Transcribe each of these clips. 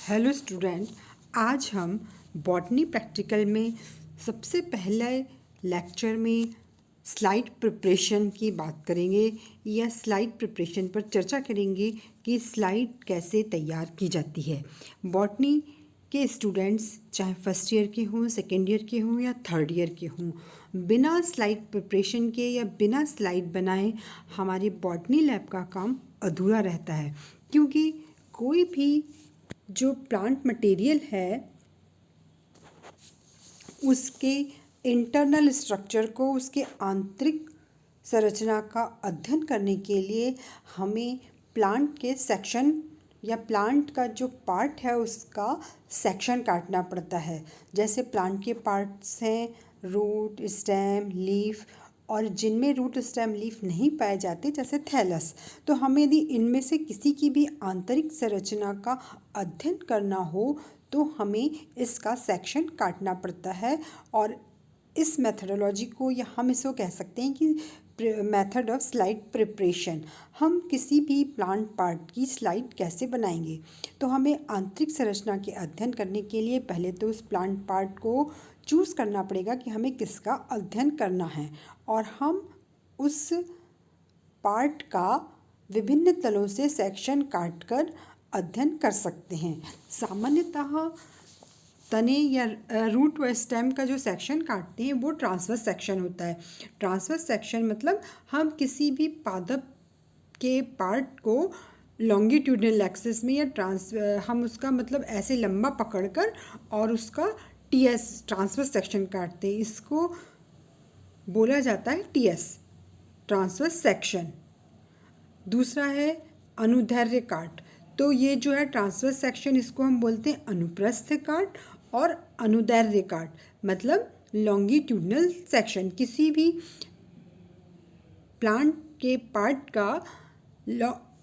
Hello student, आज हम botany practical में सबसे पहले लेक्चर में स्लाइड प्रिपरेशन की बात करेंगे या स्लाइड प्रिपरेशन पर चर्चा करेंगे कि स्लाइड कैसे तैयार की जाती है। बॉटनी के स्टूडेंट्स चाहे फर्स्ट ईयर के हों, सेकेंड ईयर के हों या थर्ड ईयर के हों, बिना स्लाइड प्रिपरेशन के या बिना स्लाइड बनाए हमारी बॉटनी लैब का काम अधूरा रहता है, क्योंकि कोई भी जो प्लांट मटेरियल है उसके इंटरनल स्ट्रक्चर को, उसके आंतरिक संरचना का अध्ययन करने के लिए हमें प्लांट के सेक्शन या प्लांट का जो पार्ट है उसका सेक्शन काटना पड़ता है। जैसे प्लांट के पार्ट्स हैं रूट, स्टेम, लीफ, और जिनमें रूट, स्टेम, लीफ नहीं पाए जाते जैसे थैलस, तो हमें यदि इनमें से किसी की भी आंतरिक संरचना का अध्ययन करना हो तो हमें इसका सेक्शन काटना पड़ता है। और इस मेथडोलॉजी को, या हम इसको कह सकते हैं कि मेथड ऑफ स्लाइड प्रिपरेशन। हम किसी भी प्लांट पार्ट की स्लाइड कैसे बनाएंगे, तो हमें आंतरिक संरचना के अध्ययन करने के लिए पहले तो उस प्लांट पार्ट को चूज़ करना पड़ेगा कि हमें किसका अध्ययन करना है, और हम उस पार्ट का विभिन्न तलों से सेक्शन काटकर अध्ययन कर सकते हैं। सामान्यतः तने या रूट व स्टेम का जो सेक्शन काटते हैं वो ट्रांसवर्स सेक्शन होता है। ट्रांसवर्स सेक्शन मतलब हम किसी भी पादप के पार्ट को लॉन्गिट्यूडनल एक्सिस में या हम उसका मतलब ऐसे लंबा पकड़कर और उसका टीएस ट्रांसवर्स सेक्शन काटते हैं। इसको बोला जाता है टीएस, ट्रांसवर्स सेक्शन। दूसरा है अनुदैर्ध्य काट। तो ये जो है ट्रांसवर्स सेक्शन, इसको हम बोलते हैं अनुप्रस्थ काट और अनुदैर्ध्य काट मतलब लॉन्गिट्यूडनल सेक्शन। किसी भी प्लांट के पार्ट का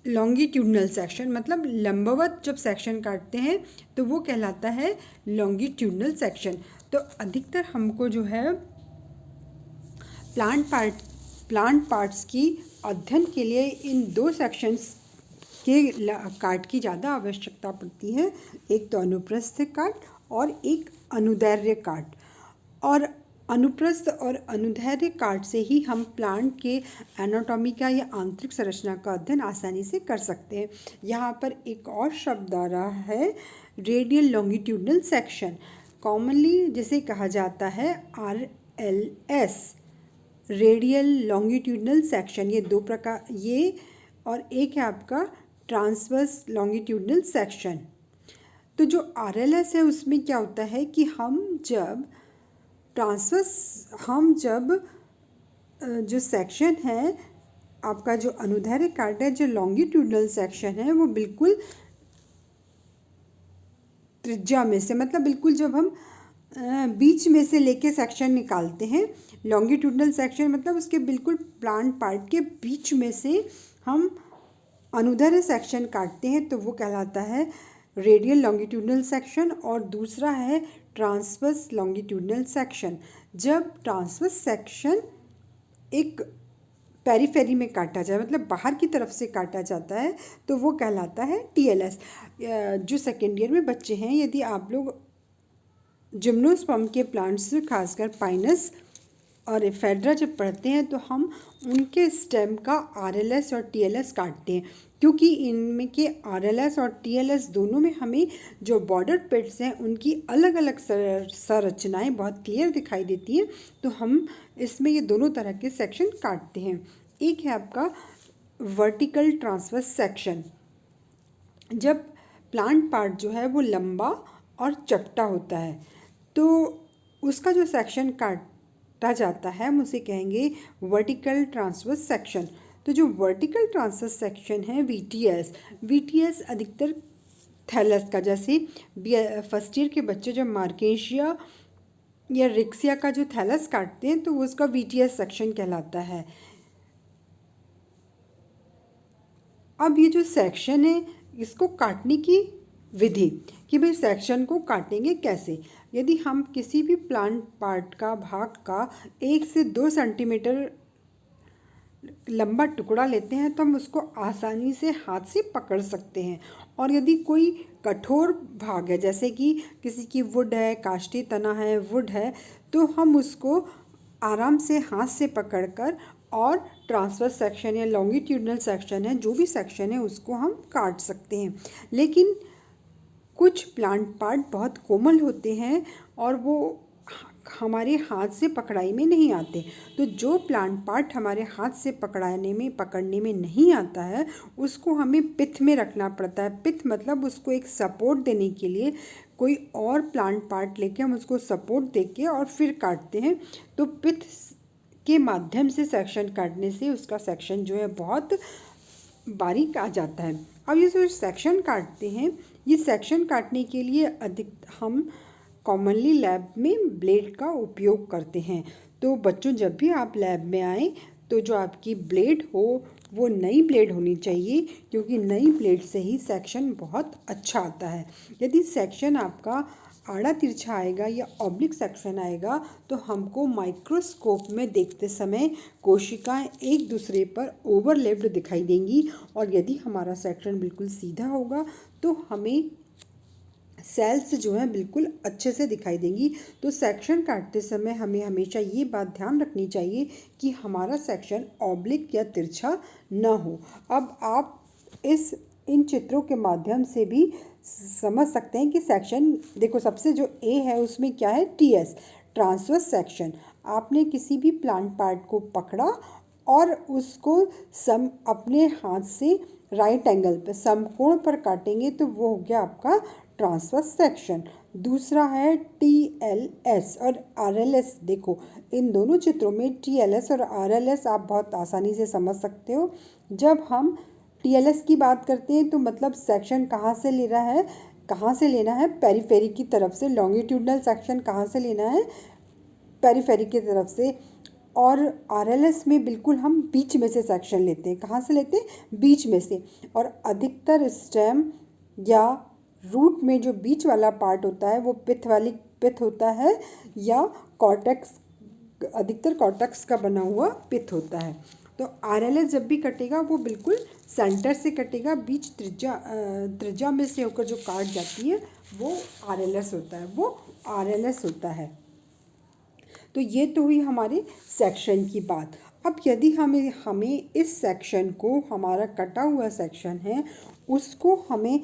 लॉन्गिट्यूडनल सेक्शन मतलब लंबवत जब सेक्शन काटते हैं तो वो कहलाता है लॉन्गिट्यूडनल सेक्शन। तो अधिकतर हमको जो है प्लांट पार्ट्स की अध्ययन के लिए इन दो सेक्शंस के काट की ज़्यादा आवश्यकता पड़ती है, एक तो अनुप्रस्थ काट और एक अनुदैर्ध्य काट। और अनुप्रस्थ और अनुदैर्ध्य काट से ही हम प्लांट के एनाटॉमी का या आंतरिक संरचना का अध्ययन आसानी से कर सकते हैं। यहाँ पर एक और शब्द आ रहा है रेडियल लॉन्गिट्यूडनल सेक्शन, कॉमनली जिसे कहा जाता है RLS, रेडियल लॉन्गिट्यूडनल सेक्शन। ये दो प्रकार, ये और एक है आपका ट्रांसवर्स लॉन्गिट्यूडनल सेक्शन। तो जो RLS है उसमें क्या होता है कि हम जब जो सेक्शन है आपका, जो अनुदैर्ध्य काट है, जो लॉन्गिट्यूडनल सेक्शन है, वो बिल्कुल त्रिज्या में से मतलब बिल्कुल जब हम बीच में से लेके सेक्शन निकालते हैं, लॉन्गिट्यूडनल सेक्शन मतलब उसके बिल्कुल प्लांट पार्ट के बीच में से हम अनुदैर्ध्य सेक्शन काटते हैं तो वो कहलाता है रेडियल लॉन्गिट्यूडनल सेक्शन। और दूसरा है ट्रांसवर्स लॉन्गिट्यूडनल सेक्शन। जब ट्रांसवर्स सेक्शन एक पेरीफेरी में काटा जाए मतलब बाहर की तरफ से काटा जाता है तो वो कहलाता है TLS। जो सेकेंड ईयर में बच्चे हैं, यदि आप लोग जिम्नोस्पर्म के प्लांट्स खासकर पाइनस और एफेड्रा जब पढ़ते हैं तो हम उनके स्टेम का RLS और TLS काटते हैं, क्योंकि इनमें के RLS और TLS दोनों में हमें जो बॉर्डर पेड्स हैं उनकी अलग अलग संरचनाएं बहुत क्लियर दिखाई देती हैं। तो हम इसमें ये दोनों तरह के सेक्शन काटते हैं। एक है आपका वर्टिकल ट्रांसवर्स सेक्शन, जब प्लांट पार्ट जो है वो लंबा और चपटा होता है तो उसका जो सेक्शन काटा जाता है हम उसे कहेंगे वर्टिकल ट्रांसवर्स सेक्शन। तो जो वर्टिकल ट्रांसवर्स सेक्शन है VTS अधिकतर थैलस का, जैसे फर्स्ट ईयर के बच्चे जब मार्केशिया या रिक्सिया का जो थैलस काटते हैं तो वो उसका VTS सेक्शन कहलाता है। अब ये जो सेक्शन है इसको काटने की विधि कि भाई सेक्शन को काटेंगे कैसे। यदि हम किसी भी प्लांट पार्ट का भाग का 1 से 2 सेंटीमीटर लंबा टुकड़ा लेते हैं तो हम उसको आसानी से हाथ से पकड़ सकते हैं। और यदि कोई कठोर भाग है, जैसे कि किसी की वुड है, काष्ठी तना है, वुड है, तो हम उसको आराम से हाथ से पकड़कर और ट्रांसवर्स सेक्शन या लॉन्गिट्यूडनल सेक्शन है, जो भी सेक्शन है, उसको हम काट सकते हैं। लेकिन कुछ प्लांट पार्ट बहुत कोमल होते हैं और वो हमारे हाथ से पकड़ाई में नहीं आते। तो जो प्लांट पार्ट हमारे हाथ से पकड़ने में नहीं आता है, उसको हमें पिथ में रखना पड़ता है। पिथ मतलब उसको एक सपोर्ट देने के लिए कोई और प्लांट पार्ट लेके हम उसको सपोर्ट देके और फिर काटते हैं। तो पिथ के माध्यम से सेक्शन काटने से उसका सेक्शन जो है बहुत बारीक आ जाता है। अब ये जो सेक्शन काटते हैं, ये सेक्शन काटने के लिए अधिक हम कॉमनली लैब में ब्लेड का उपयोग करते हैं। तो बच्चों, जब भी आप लैब में आएँ तो जो आपकी ब्लेड हो वो नई ब्लेड होनी चाहिए, क्योंकि नई ब्लेड से ही सेक्शन बहुत अच्छा आता है। यदि सेक्शन आपका आड़ा तिरछा आएगा या ऑब्लिक सेक्शन आएगा तो हमको माइक्रोस्कोप में देखते समय कोशिकाएं एक दूसरे पर ओवरलैप्ड दिखाई देंगी। और यदि हमारा सेक्शन बिल्कुल सीधा होगा तो हमें सेल्स जो हैं बिल्कुल अच्छे से दिखाई देंगी। तो सेक्शन काटते समय हमें हमेशा ये बात ध्यान रखनी चाहिए कि हमारा सेक्शन ऑब्लिक या तिरछा न हो। अब आप इन चित्रों के माध्यम से भी समझ सकते हैं कि सेक्शन, देखो सबसे जो ए है उसमें क्या है, टीएस, ट्रांसवर्स सेक्शन। आपने किसी भी प्लांट पार्ट को पकड़ा और उसको अपने हाथ से राइट एंगल पे समकोण पर काटेंगे तो वो हो गया आपका ट्रांसवर्स सेक्शन। दूसरा है टीएलएस और आरएलएस। देखो इन दोनों चित्रों में टीएलएस और आरएलएस आप बहुत आसानी से समझ सकते हो। जब हम टीएलएस की बात करते हैं तो मतलब सेक्शन कहाँ से ले रहा है, कहाँ से लेना है, पेरिफेरी की तरफ से। लॉन्गिट्यूडनल सेक्शन कहाँ से लेना है, पेरिफेरी की तरफ से। और आरएलएस में बिल्कुल हम बीच में से सेक्शन लेते हैं। कहाँ से लेते हैं, बीच में से। और अधिकतर स्टेम या रूट में जो बीच वाला पार्ट होता है वो पिथ होता है, या कॉर्टेक्स, अधिकतर कॉर्टेक्स का बना हुआ पिथ होता है। तो आरएलएस जब भी कटेगा वो बिल्कुल सेंटर से कटेगा, बीच त्रिज्या में से होकर जो काट जाती है वो आरएलएस होता है, वो आरएलएस होता है। तो ये तो हुई हमारे सेक्शन की बात। अब यदि हमें इस सेक्शन को, हमारा कटा हुआ सेक्शन है, उसको हमें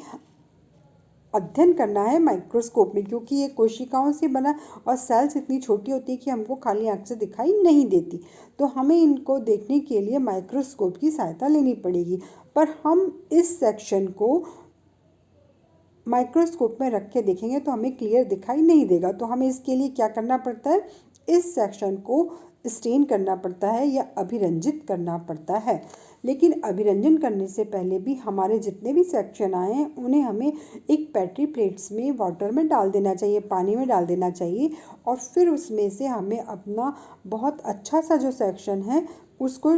अध्ययन करना है माइक्रोस्कोप में, क्योंकि ये कोशिकाओं से बना और सेल्स इतनी छोटी होती है कि हमको खाली आंख से दिखाई नहीं देती। तो हमें इनको देखने के लिए माइक्रोस्कोप की सहायता लेनी पड़ेगी। पर हम इस सेक्शन को माइक्रोस्कोप में रख के देखेंगे तो हमें क्लियर दिखाई नहीं देगा। तो हमें इसके लिए क्या करना पड़ता है, इस सेक्शन को स्टेन करना पड़ता है या अभिरंजित करना पड़ता है। लेकिन अभिरंजन करने से पहले भी हमारे जितने भी सेक्शन आए हैं उन्हें हमें एक पेट्री प्लेट्स में वाटर में डाल देना चाहिए, पानी में डाल देना चाहिए। और फिर उसमें से हमें अपना बहुत अच्छा सा जो सेक्शन है उसको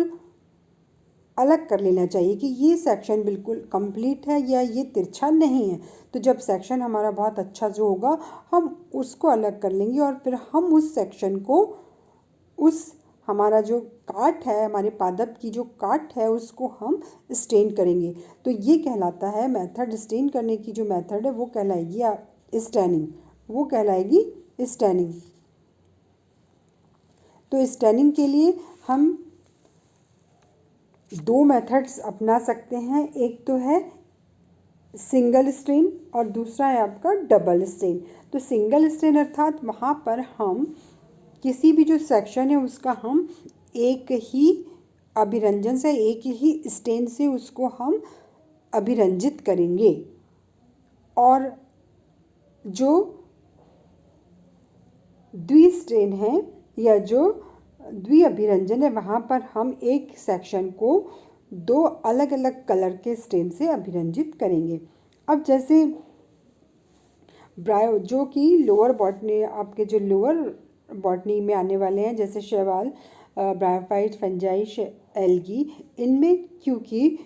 अलग कर लेना चाहिए कि ये सेक्शन बिल्कुल कंप्लीट है या ये तिरछा नहीं है। तो जब सेक्शन हमारा बहुत अच्छा जो होगा हम उसको अलग कर लेंगे और फिर हम उस सेक्शन को, उस हमारा जो काट है, हमारे पादप की जो काट है, उसको हम स्टेन करेंगे। तो ये कहलाता है मेथड, स्टेन करने की जो मेथड है वो कहलाएगी स्टेनिंग, वो कहलाएगी स्टेनिंग। तो स्टेनिंग के लिए हम दो मेथड्स अपना सकते हैं। एक तो है सिंगल स्टेन और दूसरा है आपका डबल स्टेन। तो सिंगल स्टेन अर्थात वहाँ पर हम किसी भी जो सेक्शन है उसका हम एक ही अभिरंजन से, एक ही स्टेन से उसको हम अभिरंजित करेंगे। और जो द्विस्टेन है या जो द्विअभिरंजन है वहाँ पर हम एक सेक्शन को दो अलग अलग कलर के स्टेन से अभिरंजित करेंगे। अब जैसे ब्रायो, जो कि लोअर बॉटनी, आपके जो लोअर बॉटनी में आने वाले हैं, जैसे शैवाल, ब्रायोफाइट, फंजाई, एल्गी, इनमें क्योंकि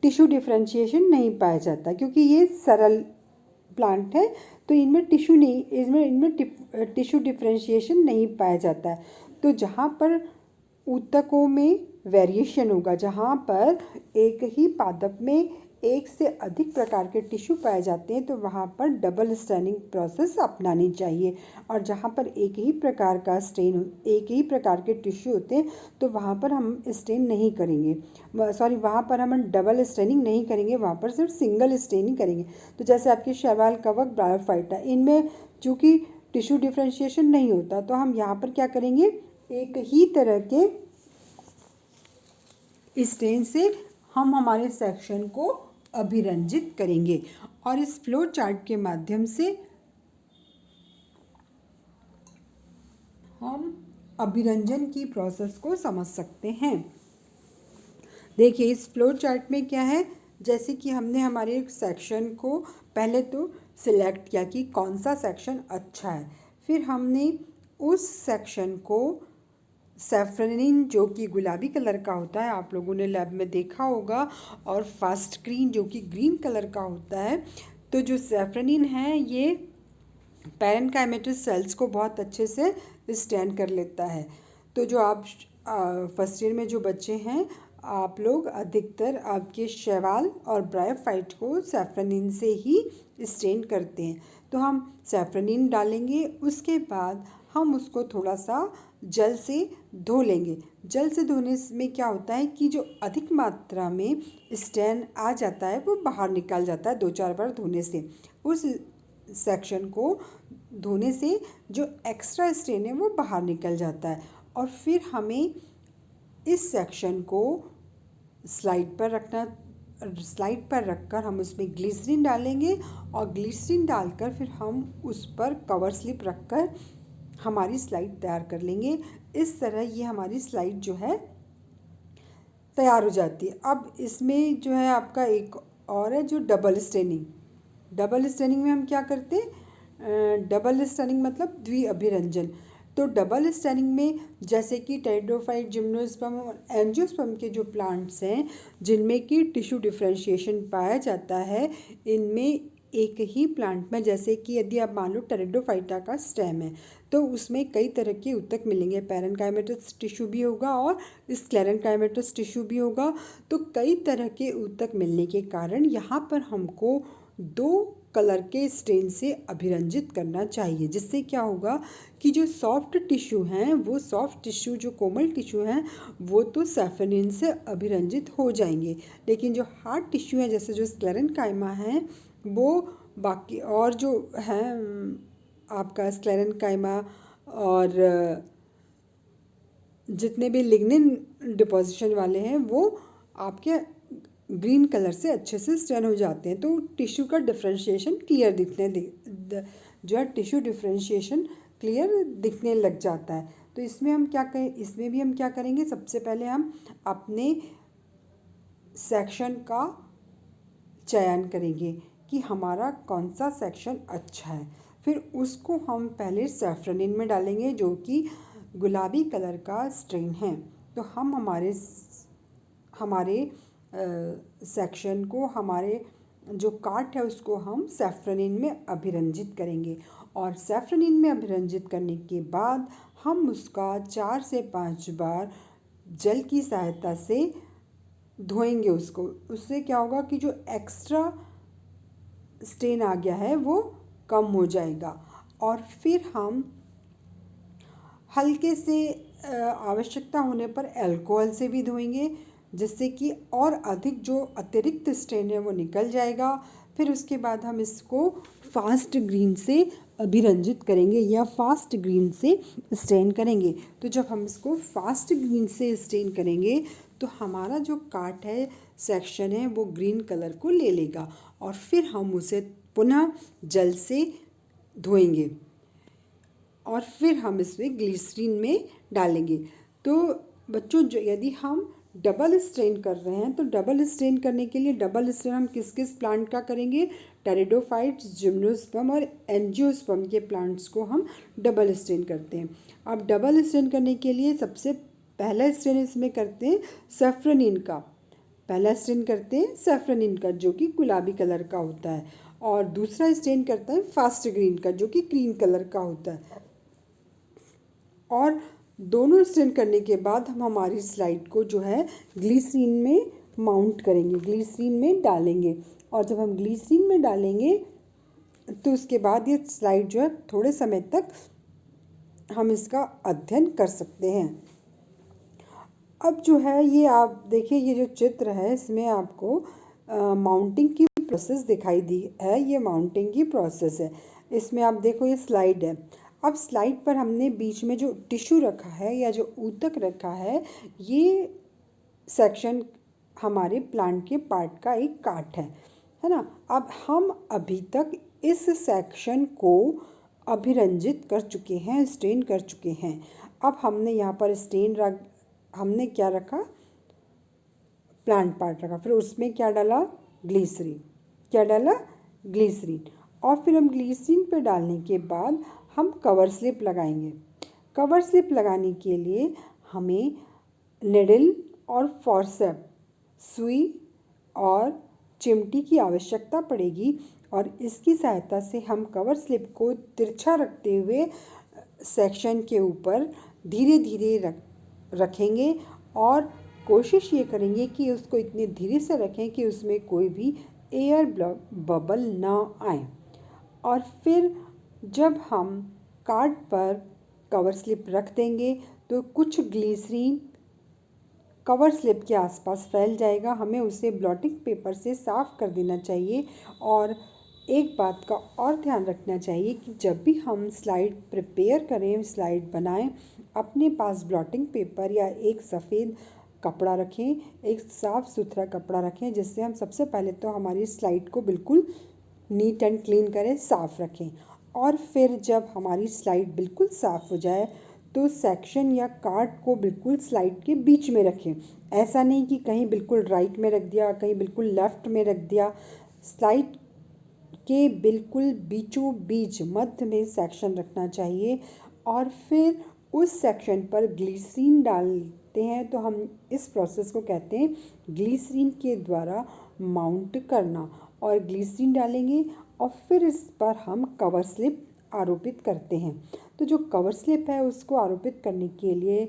टिश्यू डिफरेंशिएशन नहीं पाया जाता क्योंकि ये सरल प्लांट है, तो इनमें टिश्यू डिफरेंशिएशन नहीं पाया जाता है। तो जहाँ पर ऊतकों में वेरिएशन होगा, जहाँ पर एक ही पादप में एक से अधिक प्रकार के टिश्यू पाए जाते हैं तो वहाँ पर डबल स्टेनिंग प्रोसेस अपनानी चाहिए। और जहाँ पर एक ही प्रकार का स्टेन, एक ही प्रकार के टिश्यू होते हैं तो वहाँ पर हम स्टेन नहीं करेंगे, वहाँ पर हम डबल स्टेनिंग नहीं करेंगे, वहाँ पर सिर्फ सिंगल स्टेनिंग करेंगे। तो जैसे आपके शैवाल, कवक, ब्रायोफाइटा, इनमें चूँकि टिश्यू डिफ्रेंशिएशन नहीं होता तो हम यहाँ पर क्या करेंगे, एक ही तरह के स्टेन से हम हमारे सेक्शन को अभिरंजित करेंगे। और इस फ्लो चार्ट के माध्यम से हम अभिरंजन की प्रोसेस को समझ सकते हैं। देखिए इस फ्लो चार्ट में क्या है, जैसे कि हमने हमारे सेक्शन को पहले तो सिलेक्ट किया कि कौन सा सेक्शन अच्छा है, फिर हमने उस सेक्शन को सैफ्रनिन जो कि गुलाबी कलर का होता है, आप लोगों ने लैब में देखा होगा, और फास्ट ग्रीन जो कि ग्रीन कलर का होता है। तो जो सैफ्रनिन है ये पैरेन्काइमेटस सेल्स को बहुत अच्छे से स्टैंड कर लेता है। तो जो आप फर्स्ट ईयर में जो बच्चे हैं, आप लोग अधिकतर आपके शैवाल और ब्रायोफाइट को सैफ्रनिन से ही स्टेन करते हैं। तो हम सैफ्रनिन डालेंगे, उसके बाद हम उसको थोड़ा सा जल से धो लेंगे। जल से धोने में क्या होता है कि जो अधिक मात्रा में स्टेन आ जाता है वो बाहर निकल जाता है 2-4 बार धोने से। उस सेक्शन को धोने से जो एक्स्ट्रा स्टेन है वो बाहर निकल जाता है। और फिर हमें इस सेक्शन को स्लाइड पर रखकर हम उसमें ग्लिसरीन डालेंगे, और ग्लिसरीन डालकर फिर हम उस पर कवर स्लिप रखकर हमारी स्लाइड तैयार कर लेंगे। इस तरह ये हमारी स्लाइड जो है तैयार हो जाती है। अब इसमें जो है आपका एक और है जो डबल स्टेनिंग। डबल स्टेनिंग में हम क्या करते हैं, डबल स्टेनिंग मतलब द्विअभिरंजन। तो डबल स्टेनिंग में जैसे कि टेरिडोफाइट, जिम्नोस्पर्म और एंजियोस्पर्म के जो प्लांट्स हैं जिनमें कि टिश्यू डिफ्रेंशिएशन पाया जाता है, इनमें एक ही प्लांट में, जैसे कि यदि आप मान लो टेरिडोफाइटा का स्टेम है तो उसमें कई तरह के ऊतक मिलेंगे, पैरेन्काइमेटस टिश्यू भी होगा और स्क्लेरेन्काइमेटस टिश्यू भी होगा। तो कई तरह के ऊतक मिलने के कारण यहाँ पर हमको 2 कलर के स्टेन से अभिरंजित करना चाहिए, जिससे क्या होगा कि जो सॉफ्ट टिश्यू हैं, वो सॉफ्ट टिश्यू, जो कोमल टिश्यू हैं, वो तो सैफरनिन से अभिरंजित हो जाएंगे, लेकिन जो हार्ड टिश्यू है जैसे जो स्क्लेरेन्काइमा है वो बाकी और जो हैं आपका स्क्लेरेन्काइमा और जितने भी लिग्निन डिपोजिशन वाले हैं वो आपके ग्रीन कलर से अच्छे से स्टेन हो जाते हैं। तो टिश्यू का डिफ्रेंशिएशन क्लियर जो है टिश्यू डिफ्रेंशिएशन क्लियर दिखने लग जाता है। तो इसमें हम क्या करें, इसमें भी हम क्या करेंगे, सबसे पहले हम अपने सेक्शन का चयन करेंगे कि हमारा कौन सा सेक्शन अच्छा है। फिर उसको हम पहले सैफ्रनिन में डालेंगे जो कि गुलाबी कलर का स्ट्रेन है। तो हम हमारे सेक्शन को, हमारे जो काट है उसको हम सैफ्रनिन में अभिरंजित करेंगे, और सैफ्रनिन में अभिरंजित करने के बाद हम उसका 4 से 5 बार जल की सहायता से धोएंगे उसको। उससे क्या होगा कि जो एक्स्ट्रा स्टेन आ गया है वो कम हो जाएगा। और फिर हम हल्के से आवश्यकता होने पर अल्कोहल से भी धोएंगे, जिससे कि और अधिक जो अतिरिक्त स्टेन है वो निकल जाएगा। फिर उसके बाद हम इसको फास्ट ग्रीन से अभिरंजित करेंगे या फास्ट ग्रीन से स्टेन करेंगे। तो जब हम इसको फास्ट ग्रीन से स्टेन करेंगे तो हमारा जो काट है, सेक्शन है, वो ग्रीन कलर को ले लेगा, और फिर हम उसे पुनः जल से धोएंगे, और फिर हम इसमें ग्लिसरीन में डालेंगे। तो बच्चों जो यदि हम डबल स्टेन कर रहे हैं तो डबल स्टेन करने के लिए डबल स्टेन हम किस किस प्लांट का करेंगे, टेरिडोफाइट्स, जिम्नोस्पर्म और एंजियोस्पर्म के प्लांट्स को हम डबल स्टेन करते हैं। अब डबल स्टेन करने के लिए सबसे पहला स्टेन इसमें करते हैं सैफ्रनिन का, पहला स्टेन करते हैं सैफ्रनिन का जो कि गुलाबी कलर का होता है, और दूसरा स्टेन करता है फास्ट ग्रीन का जो कि ग्रीन कलर का होता है, और दोनों स्टेन करने के बाद हम हमारी स्लाइड को जो है ग्लिसरीन में माउंट करेंगे, ग्लिसरीन में डालेंगे। और जब हम ग्लिसरीन में डालेंगे तो उसके बाद ये स्लाइड जो है थोड़े समय तक हम इसका अध्ययन कर सकते हैं। अब जो है ये आप देखिए, ये जो चित्र है इसमें आपको माउंटिंग की प्रोसेस दिखाई दी है। ये माउंटिंग की प्रोसेस है। इसमें आप देखो ये स्लाइड है। अब स्लाइड पर हमने बीच में जो टिश्यू रखा है या जो ऊतक रखा है, ये सेक्शन हमारे प्लांट के पार्ट का एक काट है ना। अब हम अभी तक इस सेक्शन को अभिरंजित कर चुके हैं, स्टेन कर चुके हैं। अब हमने यहाँ पर हमने क्या रखा, प्लांट पार्ट रखा, फिर उसमें क्या डाला, ग्लिसरीन। क्या डाला, ग्लिसरीन। और फिर हम ग्लिसरीन पे डालने के बाद हम कवर स्लिप लगाएंगे। कवर स्लिप लगाने के लिए हमें निडल और फॉर्सेप, सुई और चिमटी की आवश्यकता पड़ेगी। और इसकी सहायता से हम कवर स्लिप को तिरछा रखते हुए सेक्शन के ऊपर धीरे धीरे रखेंगे और कोशिश ये करेंगे कि उसको इतने धीरे से रखें कि उसमें कोई भी एयर बबल ना आए। और फिर जब हम कार्ड पर कवर स्लिप रख देंगे तो कुछ ग्लिसरीन कवर स्लिप के आसपास फैल जाएगा। हमें उसे ब्लॉटिंग पेपर से साफ़ कर देना चाहिए। और एक बात का और ध्यान रखना चाहिए कि जब भी हम स्लाइड प्रिपेयर करें, स्लाइड बनाएं, अपने पास ब्लॉटिंग पेपर या एक सफ़ेद कपड़ा रखें, एक साफ़ सुथरा कपड़ा रखें, जिससे हम सबसे पहले तो हमारी स्लाइड को बिल्कुल नीट एंड क्लीन करें, साफ़ रखें। और फिर जब हमारी स्लाइड बिल्कुल साफ़ हो जाए तो सेक्शन या कार्ड को बिल्कुल स्लाइड के बीच में रखें। ऐसा नहीं कि कहीं बिल्कुल राइट में रख दिया, कहीं बिल्कुल लेफ़्ट में रख दिया। स्लाइड के बिल्कुल बीचों बीच मध्य में सेक्शन रखना चाहिए। और फिर उस सेक्शन पर ग्लिसरीन डालते हैं तो हम इस प्रोसेस को कहते हैं ग्लिसरीन के द्वारा माउंट करना। और ग्लिसरीन डालेंगे और फिर इस पर हम कवर स्लिप आरोपित करते हैं। तो जो कवर स्लिप है उसको आरोपित करने के लिए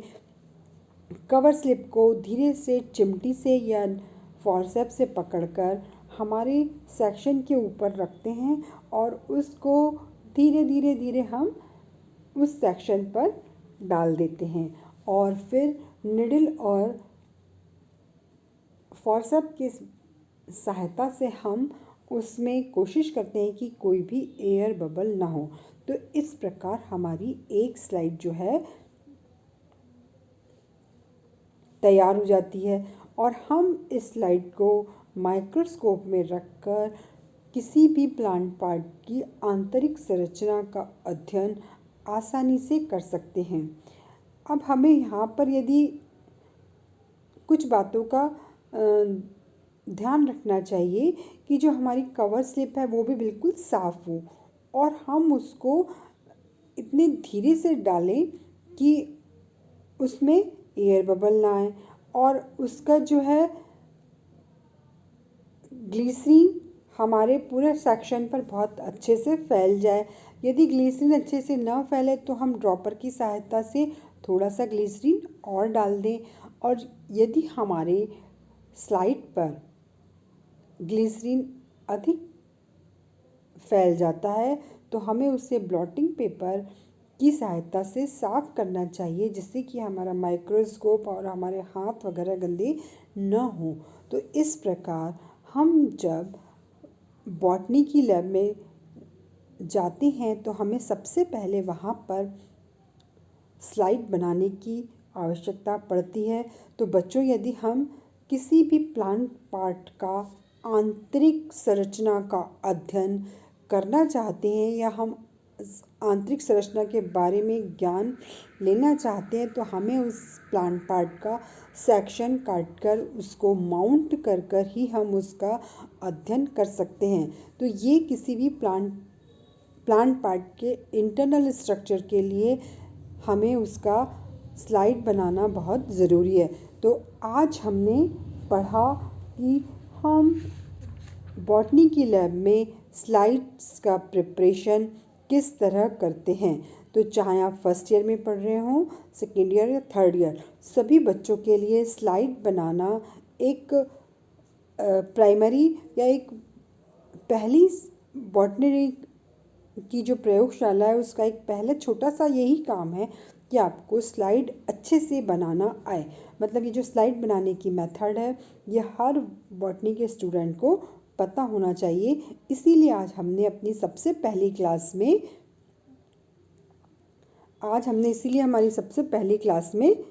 कवर स्लिप को धीरे से चिमटी से या फॉर्सेप से पकड़कर हमारे सेक्शन के ऊपर रखते हैं और उसको धीरे धीरे धीरे हम उस सेक्शन पर डाल देते हैं। और फिर निडल और फॉर्सेप की सहायता से हम उसमें कोशिश करते हैं कि कोई भी एयर बबल ना हो। तो इस प्रकार हमारी एक स्लाइड जो है तैयार हो जाती है। और हम इस स्लाइड को माइक्रोस्कोप में रखकर किसी भी प्लांट पार्ट की आंतरिक संरचना का अध्ययन आसानी से कर सकते हैं। अब हमें यहाँ पर यदि कुछ बातों का ध्यान रखना चाहिए कि जो हमारी कवर स्लिप है वो भी बिल्कुल साफ़ हो और हम उसको इतने धीरे से डालें कि उसमें एयर बबल ना आए और उसका जो है ग्लिसरीन हमारे पूरे सेक्शन पर बहुत अच्छे से फैल जाए। यदि ग्लिसरीन अच्छे से ना फैले तो हम ड्रॉपर की सहायता से थोड़ा सा ग्लिसरीन और डाल दें। और यदि हमारे स्लाइड पर ग्लिसरीन अधिक फैल जाता है तो हमें उसे ब्लॉटिंग पेपर की सहायता से साफ़ करना चाहिए, जिससे कि हमारा माइक्रोस्कोप और हमारे हाथ वगैरह गंदे न हो। तो इस प्रकार हम जब बॉटनी की लैब में जाते हैं तो हमें सबसे पहले वहाँ पर स्लाइड बनाने की आवश्यकता पड़ती है। तो बच्चों, यदि हम किसी भी प्लांट पार्ट का आंतरिक संरचना का अध्ययन करना चाहते हैं या हम आंतरिक संरचना के बारे में ज्ञान लेना चाहते हैं तो हमें उस प्लांट पार्ट का सेक्शन काट कर उसको माउंट कर कर ही हम उसका अध्ययन कर सकते हैं। तो ये किसी भी प्लांट पार्ट के इंटरनल स्ट्रक्चर के लिए हमें उसका स्लाइड बनाना बहुत ज़रूरी है। तो आज हमने पढ़ा कि हम बॉटनी की लैब में स्लाइड्स का प्रिपरेशन किस तरह करते हैं। तो चाहे आप फर्स्ट ईयर में पढ़ रहे हों, सेकेंड ईयर या थर्ड ईयर, सभी बच्चों के लिए स्लाइड बनाना एक प्राइमरी या एक पहली बॉटनी की जो प्रयोगशाला है उसका एक पहले छोटा सा यही काम है कि आपको स्लाइड अच्छे से बनाना आए। मतलब ये जो स्लाइड बनाने की मेथड है ये हर बॉटनी के स्टूडेंट को पता होना चाहिए। इसीलिए आज हमने अपनी सबसे पहली क्लास में हमारी सबसे पहली क्लास में